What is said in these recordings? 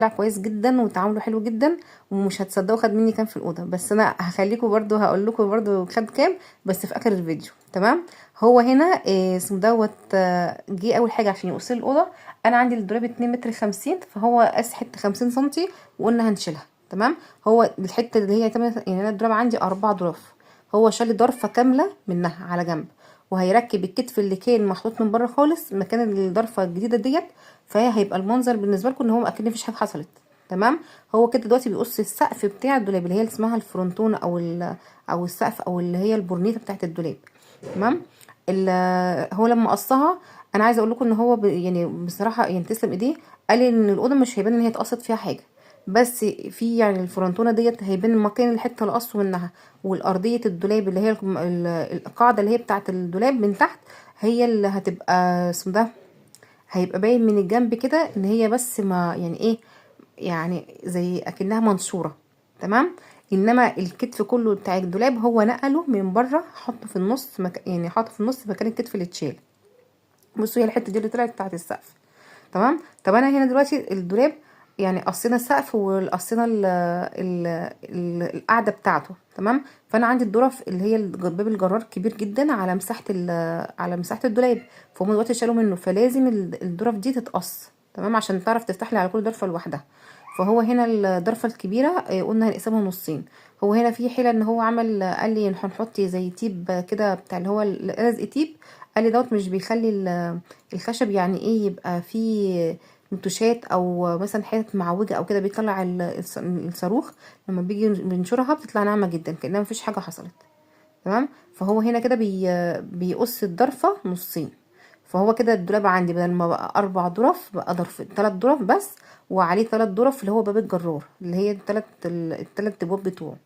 طلع كويس جدا وتعامله حلو جدا، ومش هتصدقوا خد مني كام في الاوضه. بس انا هخليكم برضو هقول لكم برضو خد كام بس في اخر الفيديو. تمام. هو هنا اسمه دوت جه اول حاجه عشان يوصل الاوضه. انا عندي الدولاب 2 متر 50، فهو قاس حته 50 سنتي وقلنا هنشيلها. تمام. هو الحته اللي هي يعني انا الدولاب عندي 4 ضرف، هو شال ضرفه كامله منها على جنب، وهيركب الكتف اللي كان محطوط من بره خالص مكان الضرفه الجديده ديت. فهي هيبقى المنظر بالنسبه لكم ان هو اكن مفيش حاجه حصلت. تمام. هو كده دلوقتي بيقص السقف بتاع الدولاب اللي هي اللي اسمها الفرونتون او السقف او اللي هي البورنيطه بتاعت الدولاب. تمام. هو لما قصها، انا عايزه اقول لكم ان هو يعني بصراحه يعني تسلم ايديه. قال لي ان الاوضه مش هيبان ان هي اتقصت فيها حاجه، بس في يعني الفرونتونه ديت هيبان مكان الحته اللي قصوا منها، والارضيه الدولاب اللي هي القاعده اللي هي بتاعه الدولاب من تحت هي اللي هتبقى اسمه ده، هيبقى باين من الجنب كده ان هي بس ما يعني ايه، يعني زي اكنها منشوره. تمام. انما الكتف كله بتاع الدولاب هو نقله من بره، حطه في النص يعني حطه في النص مكان الكتف اللي اتشال. بصوا هي الحته دي اللي طلعت بتاعت السقف. تمام. طب انا هنا دلوقتي الدولاب يعني قصينا السقف وقصينا القاعده بتاعته. تمام. فانا عندي الظرف اللي هي باب الجرار كبير جدا على مساحه على مساحه الدولاب، فهم دلوقتي شالوا منه، فلازم الظرف دي تتقص. تمام. عشان تعرف تفتح لي على كل ضرفه لوحدها. فهو هنا الضرفه الكبيره قلنا هنقسمها نصين. هو هنا في حيله ان هو عمل قال لي هنحط زي تيب كده بتاع اللي هو لزق تيب. قال لي دوت مش بيخلي الخشب يعني ايه يبقى فيه نتوشات او مثلا حتت معوجه او كده، بيطلع الصاروخ لما بيجي بنشرها بتطلع ناعمه جدا كأنها مفيش حاجه حصلت. تمام. فهو هنا كده بيقص الضرفه نصين. فهو كده الدولاب عندي بدل ما بقى 4 ضرف بقى 3 ضرف بس، وعليه 3 ضرف اللي هو باب الجرار اللي هي التلات ابواب بتوعه.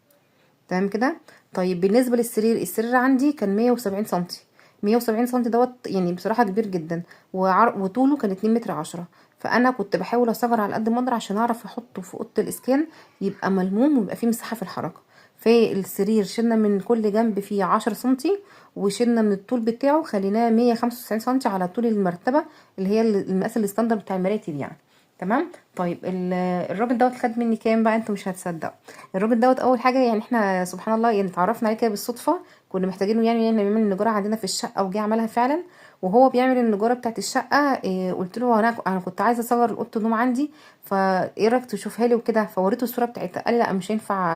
تمام كده. طيب بالنسبه للسرير، السرير عندي كان 170 سنتي. 170 سنتي دوت يعني بصراحه كبير جدا، وطوله كان 2 متر 10. فانا كنت بحاول اصغر على قد ما اقدر عشان اعرف احطه في اوضه الاسكان يبقى ملموم ويبقى فيه مساحه في الحركه. فالسرير شلنا من كل جنب فيه 10 سنتي، وشلنا من الطول بتاعه خليناه 195 سنتي على طول المرتبه اللي هي المقاس الستاندر بتاع المراتب يعني. تمام. طيب الراجل دوت خد مني كام بقى، انتوا مش هتصدقوا. الراجل دوت اول حاجه يعني احنا سبحان الله يعني اتعرفنا عليه كده بالصدفه، كنا محتاجينه يعني يعمل النجاره عندنا في الشقه، وجه عملها فعلا. وهو بيعمل النجاره بتاعت الشقه قلت له انا كنت عايزه اصور اوضه النوم عندي، فايه رايك تشوفها لي وكده، فوريته الصوره بتاعتها. قال لي لا مش هينفع